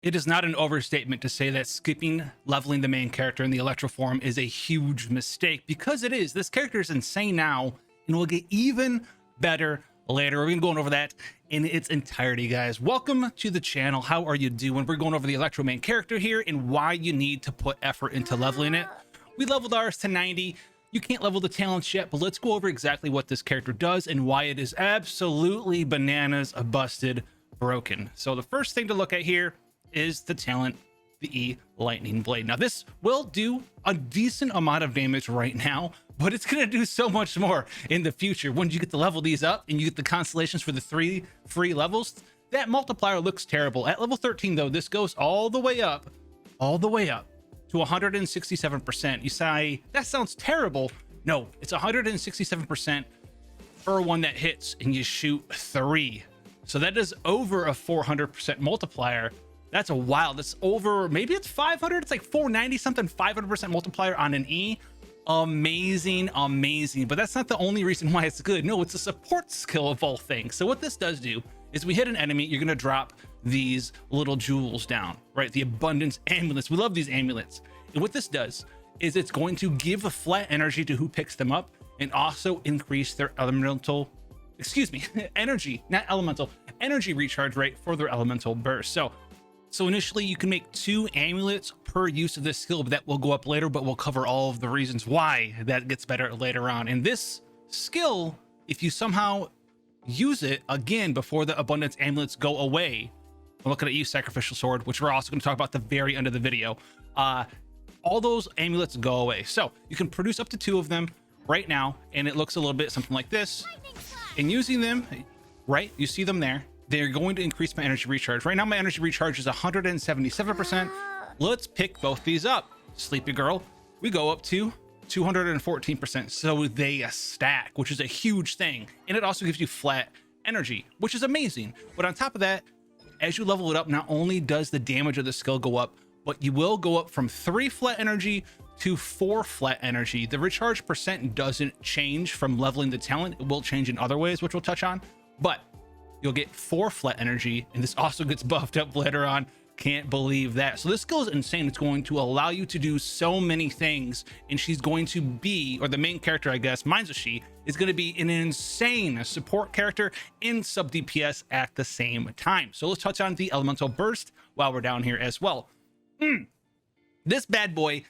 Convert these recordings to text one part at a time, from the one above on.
It is not an overstatement to say that skipping leveling the main character in the Electro form is a huge mistake, because it is. This character is insane now and will get even better later. We're gonna go over that in its entirety, guys. Welcome to the channel. How are you doing? We're going over the Electro main character here and why you need to put effort into leveling it. We leveled ours to 90. You can't level the talents yet, but let's go over exactly what this character does and why it is absolutely bananas, busted, broken. So the first thing to look at here is the talent, the E Lightning Blade. Now this will do a decent amount of damage right now, but it's gonna do so much more in the future. When you get to level these up and you get the constellations for the 3 free levels, that multiplier looks terrible. At level 13 though, this goes all the way up to 167%. You say, that sounds terrible. No, it's 167% for one that hits and you shoot 3. So that is over a 400% multiplier. That's a wild. That's over, maybe it's 500. It's like 490 something, 500% multiplier on an E. Amazing, amazing. But that's not the only reason why it's good. No, it's a support skill of all things. So what this does do is we hit an enemy, you're gonna drop these little jewels down, right? The abundance amulets. We love these amulets. And what this does is it's going to give a flat energy to who picks them up and also increase their elemental, excuse me, energy, not elemental, energy recharge rate for their elemental burst. So initially you can make 2 amulets per use of this skill, but that will go up later, but we'll cover all of the reasons why that gets better later on. And this skill, if you somehow use it again before the abundance amulets go away, I'm looking at you, Sacrificial Sword, which we're also going to talk about at the very end of the video, all those amulets go away. So you can produce up to 2 of them right now, and it looks a little bit something like this. And using them, right, you see them there, they're going to increase my energy recharge. Right now my energy recharge is 177%. Let's pick both these up. Sleepy Girl, we go up to 214%. So they stack, which is a huge thing. And it also gives you flat energy, which is amazing. But on top of that, as you level it up, not only does the damage of the skill go up, but you will go up from 3 flat energy to 4 flat energy. The recharge percent doesn't change from leveling the talent. It will change in other ways, which we'll touch on, but you'll get 4 flat energy, and this also gets buffed up later on. Can't believe that. So this skill is insane. It's going to allow you to do so many things, and she's going to be, or the main character, I guess, mine's a she, is going to be an insane support character in sub DPS at the same time. So let's touch on the elemental burst while we're down here as well. This bad boy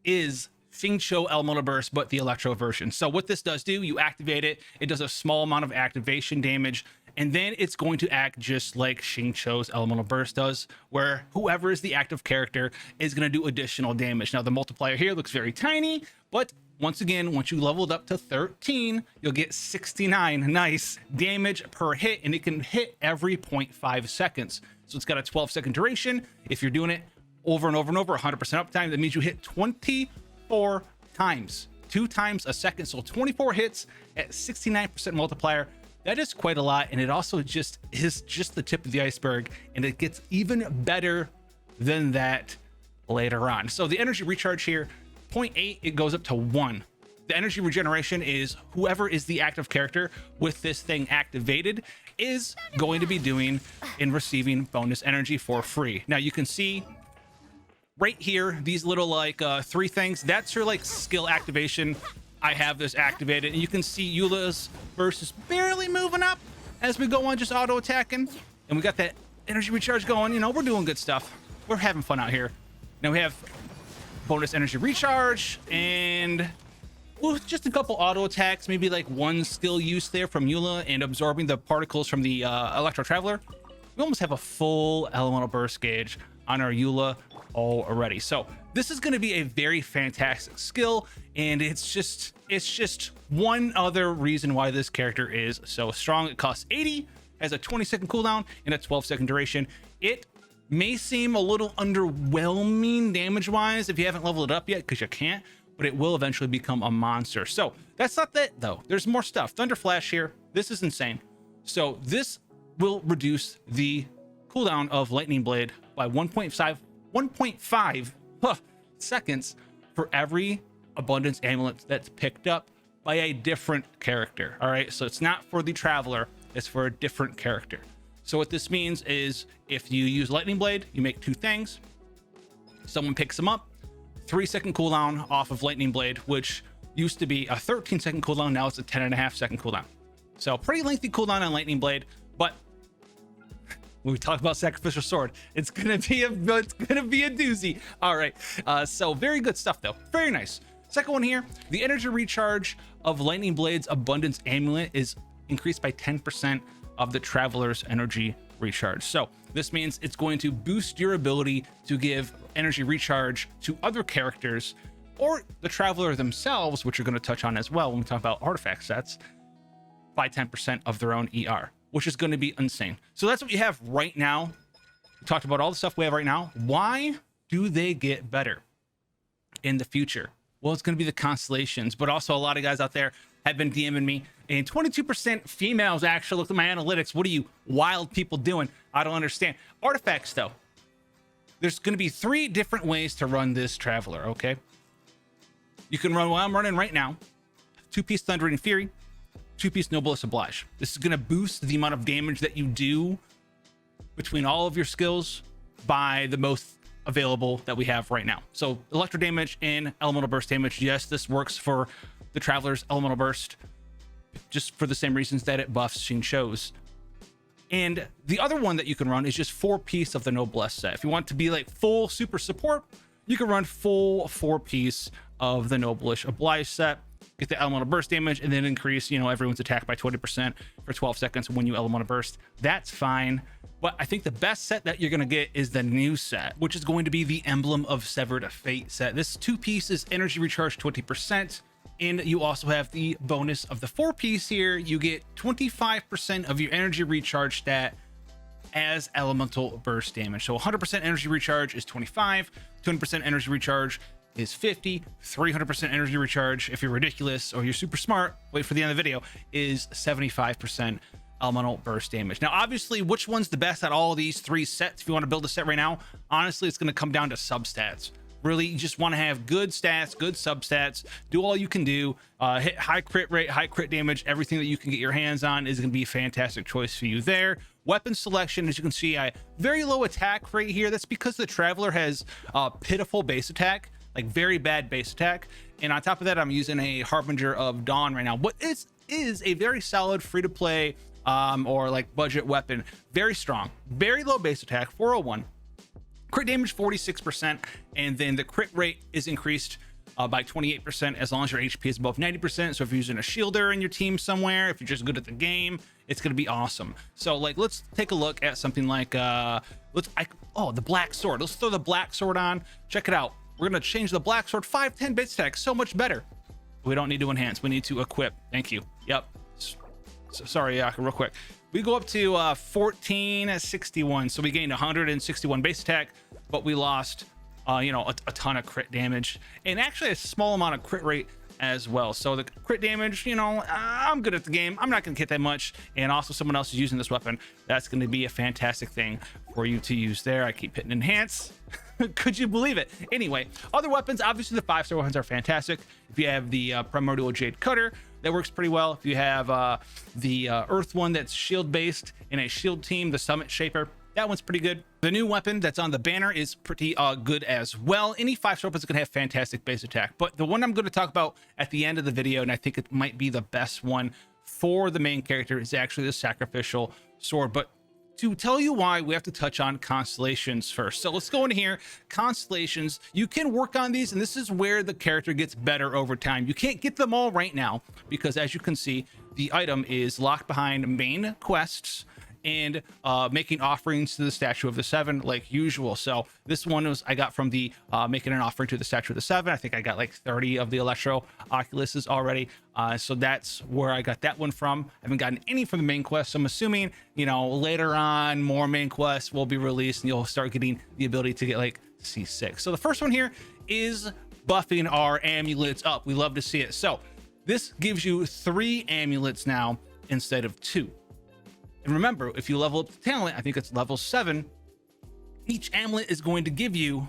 is Xingqiu elemental burst, but the Electro version. So what this does do, you activate it, it does a small amount of activation damage, and then it's going to act just like Xingqiu's elemental burst does, where whoever is the active character is going to do additional damage. Now the multiplier here looks very tiny, but once again, once you leveled up to 13, you'll get 69 nice damage per hit, and it can hit every 0.5 seconds. So it's got a 12-second duration. If you're doing it over and over and over, 100% uptime, that means you hit 24 times, 2 times a second. So 24 hits at 69% multiplier. That is quite a lot, and it also just is just the tip of the iceberg, and it gets even better than that later on. So the energy recharge here, 0.8, it goes up to 1. The energy regeneration is whoever is the active character with this thing activated is going to be doing and receiving bonus energy for free. Now you can see right here, these little like 3 things, that's your like skill activation. I have this activated, and you can see Eula's burst is barely moving up as we go on, just auto attacking, and we got that energy recharge going. You know, we're doing good stuff. We're having fun out here. Now we have bonus energy recharge and just a couple auto attacks, maybe like 1 skill use there from Eula and absorbing the particles from the Electro Traveler. We almost have a full elemental burst gauge on our Eula already. So this is going to be a very fantastic skill, and it's just one other reason why this character is so strong. It costs 80, has a 20-second cooldown and a 12-second duration. It may seem a little underwhelming damage wise if you haven't leveled it up yet, because you can't, but it will eventually become a monster. So that's not that though. There's more stuff. Thunder Flash here, this is insane. So this will reduce the cooldown of Lightning Blade by 1.5 seconds for every abundance amulet that's picked up by a different character. All right, so it's not for the Traveler, it's for a different character. So what this means is if you use Lightning Blade, you make 2 things. Someone picks them up, 3-second cooldown off of Lightning Blade, which used to be a 13-second cooldown. Now it's a 10.5-second cooldown. So pretty lengthy cooldown on Lightning Blade, but when we talk about Sacrificial Sword, it's gonna be a doozy. All right, so very good stuff though, very nice. Second one here, the energy recharge of Lightning Blade's Abundance Amulet is increased by 10% of the Traveler's energy recharge. So this means it's going to boost your ability to give energy recharge to other characters or the Traveler themselves, which you're going to touch on as well when we talk about artifact sets, by 10% of their own ER, which is going to be insane. So that's what you have right now. We talked about all the stuff we have right now. Why do they get better in the future? Well, it's going to be the Constellations, but also a lot of guys out there have been DMing me, and 22% females actually. Look at my analytics. What are you wild people doing? I don't understand. Artifacts though, there's going to be 3 different ways to run this Traveler. Okay, you can run what I'm running right now: 2-piece Thundering Fury, 2-piece Noblesse Oblige. This is going to boost the amount of damage that you do between all of your skills by the most available that we have right now. So electro damage and elemental burst damage. Yes, this works for the Traveler's elemental burst, just for the same reasons that it buffs Sheen shows. And the other one that you can run is just 4-piece of the Noblesse set. If you want to be like full super support, you can run full 4-piece of the Noblesse Oblige set, get the elemental burst damage, and then increase, you know, everyone's attack by 20% for 12 seconds when you elemental burst. That's fine. But I think the best set that you're going to get is the new set, which is going to be the Emblem of Severed Fate set. This 2-piece is energy recharge 20%. And you also have the bonus of the 4-piece here. You get 25% of your energy recharge stat as elemental burst damage. So 100% energy recharge is 25, 200% energy recharge is 50, 300% energy recharge, if you're ridiculous or you're super smart, wait for the end of the video, is 75% elemental burst damage. Now, obviously, which one's the best at all these 3 sets? If you want to build a set right now, honestly, it's going to come down to substats. Really, you just want to have good stats, good substats, do all you can do, hit high crit rate, high crit damage. Everything that you can get your hands on is going to be a fantastic choice for you there. Weapon selection, as you can see, a very low attack rate here. That's because the Traveler has pitiful base attack, like very bad base attack. And on top of that, I'm using a Harbinger of Dawn right now. What is a very solid free-to-play or like budget weapon. Very strong, very low base attack, 401. Crit damage 46%, and then the crit rate is increased by 28% as long as your HP is above 90%. So if you're using a shielder in your team somewhere, if you're just good at the game, it's going to be awesome. So like, let's take a look at something like the Black Sword. Let's throw the Black Sword on. Check it out. We're going to change the Black Sword 510 base attack, so much better. We don't need to enhance, we need to equip. Thank you. Yep. So, sorry, Yaka, real quick. We go up to 1461, so we gained 161 base attack, but we lost you know, a ton of crit damage, and actually a small amount of crit rate as well. So the crit damage, you know, I'm good at the game, I'm not gonna get that much, and also someone else is using this weapon. That's gonna be a fantastic thing for you to use there. I keep hitting enhance. Could you believe it? Anyway, other weapons, obviously the 5-star weapons are fantastic. If you have the Primordial Jade Cutter, that works pretty well. If you have the Earth one that's shield based in a shield team, the Summit Shaper, that one's pretty good. The new weapon that's on the banner is pretty good as well. Any 5-star weapons can have fantastic base attack, but the one I'm going to talk about at the end of the video, and I think it might be the best one for the main character, is actually the Sacrificial Sword. But to tell you why, we have to touch on Constellations first. So let's go in here. Constellations, you can work on these, and this is where the character gets better over time. You can't get them all right now because, as you can see, the item is locked behind main quests and making offerings to the Statue of the Seven like usual. So this one was I got from the making an offering to the Statue of the Seven. I think I got like 30 of the Electro Oculuses already. So that's where I got that one from. I haven't gotten any from the main quest, so I'm assuming, you know, later on more main quests will be released and you'll start getting the ability to get like C6. So the first one here is buffing our amulets up. We love to see it. So this gives you 3 amulets now instead of 2. And remember, if you level up the talent, I think it's level 7, each amulet is going to give you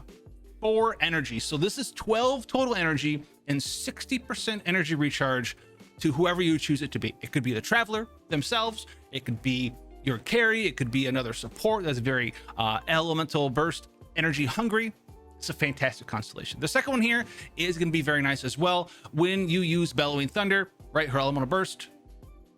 4 energy. So this is 12 total energy and 60% energy recharge to whoever you choose it to be. It could be the Traveler themselves. It could be, your carry, it could be another support that's very elemental burst energy hungry. It's a fantastic constellation. The second one here is going to be very nice as well. When you use Bellowing Thunder, right, her elemental burst,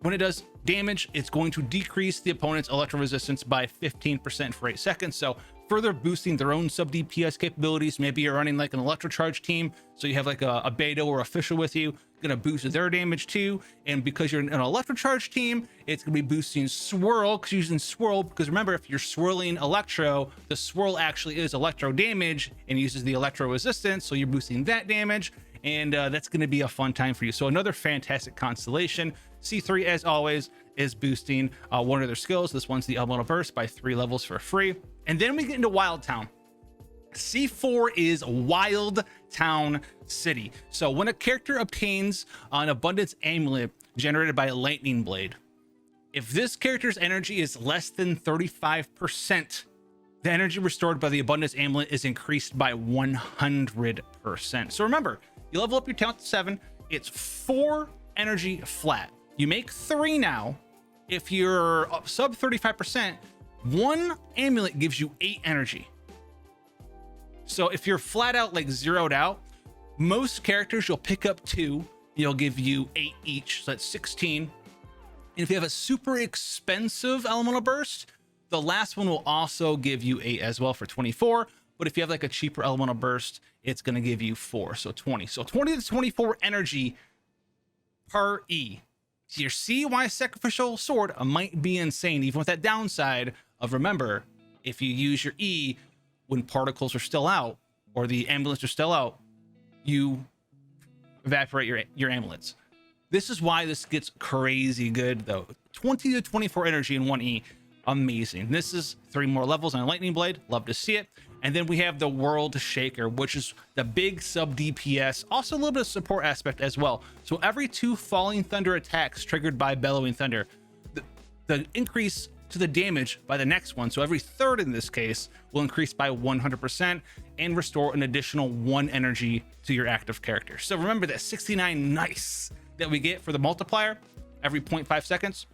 when it does damage, it's going to decrease the opponent's electro resistance by 15% for 8 seconds. So further boosting their own sub DPS capabilities. Maybe you're running like an electro charge team, so you have like a beta or official with you, gonna boost their damage too. And because you're an electro charge team, it's gonna be boosting swirl, because using swirl, because remember, if you're swirling electro, the swirl actually is electro damage and uses the electro resistance, so you're boosting that damage. And that's going to be a fun time for you. So another fantastic constellation. C3, as always, is boosting one of their skills. This one's the elemental burst by 3 levels for free. And then we get into Wild Town. C4 is Wild Town City. So when a character obtains an abundance amulet generated by a lightning blade, if this character's energy is less than 35%, the energy restored by the abundance amulet is increased by 100%. So remember, you level up your talent to 7, it's 4 energy flat. You make 3 now. If you're sub 35%, 1 amulet gives you 8 energy. So if you're flat out like zeroed out, most characters you'll pick up 2, you'll give you 8 each, so that's 16. And if you have a super expensive elemental burst, the last one will also give you 8 as well for 24. But if you have like a cheaper elemental burst, it's going to give you 4, so 20. So 20 to 24 energy per E. So you see why Sacrificial Sword might be insane, even with that downside of, remember, if you use your E when particles are still out or the amulets are still out, you evaporate your amulets. This is why this gets crazy good though. 20 to 24 energy in 1E. Amazing. This is 3 more levels on a lightning blade. Love to see it. And then we have the World Shaker, which is the big sub DPS, also a little bit of support aspect as well. So every 2 falling thunder attacks triggered by Bellowing Thunder, the increase to the damage by the next one, so every 3rd in this case, will increase by 100% and restore an additional 1 energy to your active character. So remember that 69 nice that we get for the multiplier every 0.5 seconds.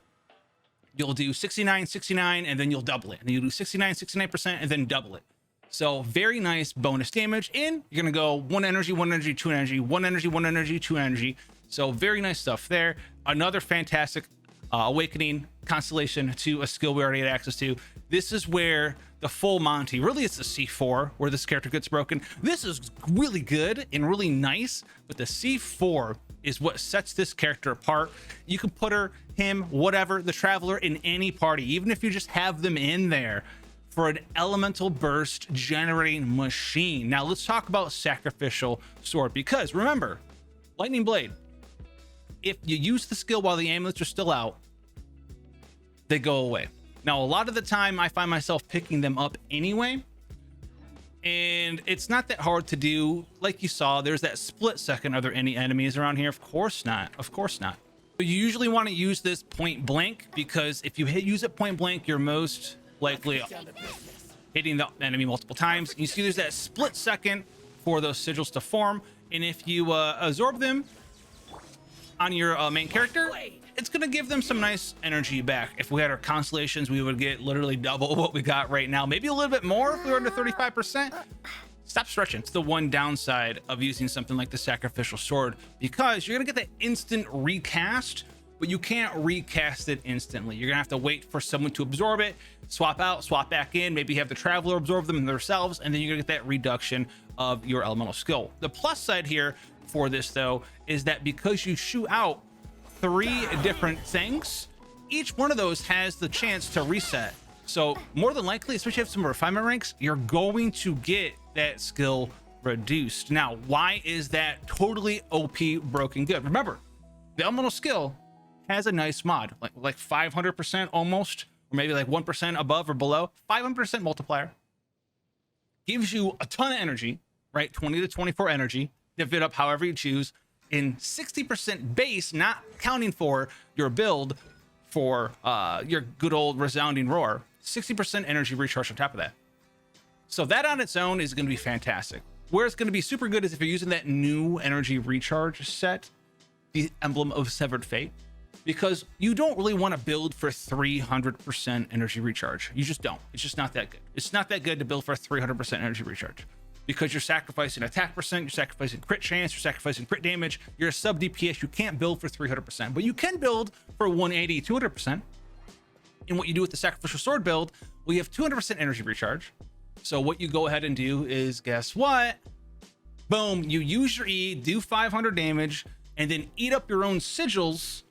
You'll do 69, 69, and then you'll double it. And then you'll do 69, 69%, and then double it. So very nice bonus damage. And you're going to go 1 energy, 1 energy, 2 energy, 1 energy, 1 energy, 2 energy. So very nice stuff there. Another fantastic awakening constellation to a skill we already had access to. This is where the full Monty, really it's the C4 where this character gets broken. This is really good and really nice, but the C4 is what sets this character apart. You can put her, him, whatever, the Traveler in any party, even if you just have them in there, for an elemental burst generating machine. Now let's talk about Sacrificial Sword, because remember, Lightning Blade, if you use the skill while the amulets are still out, they go away. Now a lot of the time I find myself picking them up anyway, and it's not that hard to do. Like you saw, there's that split second. Are there any enemies around here? Of course not. Of course not. But you usually want to use this point blank, because if you use it point blank, you're most likely hitting the enemy multiple times. You see there's that split second for those sigils to form, and if you absorb them on your main character, it's going to give them some nice energy back. If we had our constellations, we would get literally double what we got right now, maybe a little bit more if we were under 35%. Stop stretching. It's the one downside of using something like the Sacrificial Sword, because you're going to get that instant recast, but you can't recast it instantly. You're gonna have to wait for someone to absorb it, swap out, swap back in, maybe have the Traveler absorb them themselves, and then you're gonna get that reduction of your elemental skill. The plus side here for this though is that because you shoot out 3 different things, each one of those has the chance to reset. So more than likely, especially if you have some refinement ranks, you're going to get that skill reduced. Now, why is that totally OP broken good? Remember, the elemental skill has a nice mod, like 500% almost, or maybe like 1% above or below. 500% multiplier gives you a ton of energy, right? 20 to 24 energy, divvy it up however you choose, in 60% base, not counting for your build for your good old resounding roar. 60% energy recharge on top of that. So that on its own is going to be fantastic. Where it's going to be super good is if you're using that new energy recharge set, the Emblem of Severed Fate. because you don't really want to build for 300% energy recharge. You just don't. It's just not that good. It's not that good to build for 300% energy recharge, because you're sacrificing attack percent, you're sacrificing crit chance, you're sacrificing crit damage. You're a sub DPS. You can't build for 300%, but you can build for 180, 200%. And what you do with the Sacrificial Sword build, we have 200% energy recharge. So what you go ahead and do is, guess what? Boom, you use your E, do 500 damage, and then eat up your own sigils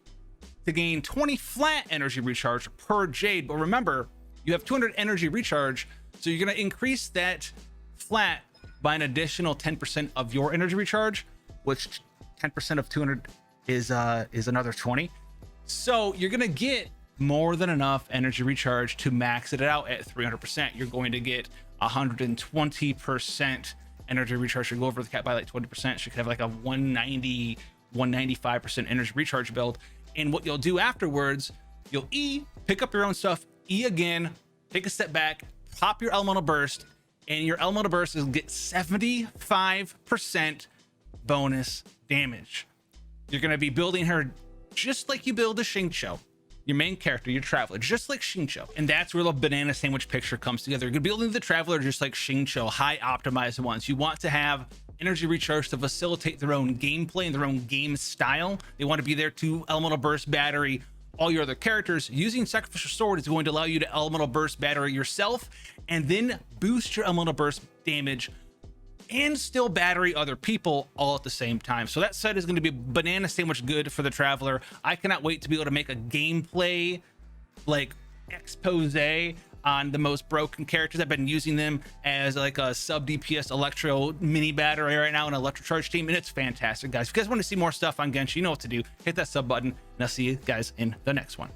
to gain 20 flat energy recharge per Jade. But remember, you have 200 energy recharge, so you're gonna increase that flat by an additional 10% of your energy recharge, which 10% of 200 is another 20. So you're gonna get more than enough energy recharge to max it out at 300%. You're going to get 120% energy recharge. Should go over the cap by like 20%. Should have like a 190, 195% energy recharge build. And what you'll do afterwards, you'll E, pick up your own stuff, E again, take a step back, pop your elemental burst, and your elemental burst will get 75% bonus damage. You're going to be building her just like you build a Xingqiu, your main character, your traveler, just like Xingqiu. And that's where the banana sandwich picture comes together. You're building the traveler just like Xingqiu, high optimized ones. You want to have energy recharge to facilitate their own gameplay and their own game style. They want to be there to elemental burst battery all your other characters. Using Sacrificial Sword is going to allow you to elemental burst battery yourself and then boost your elemental burst damage and still battery other people all at the same time. So that set is going to be banana sandwich good for the traveler. I cannot wait to be able to make a gameplay like expose on the most broken characters. I've been using them as like a sub DPS Electro mini battery right now in Electro charge team, and it's fantastic, guys. If you guys want to see more stuff on Genshin, you know what to do. Hit that sub button, and I'll see you guys in the next one.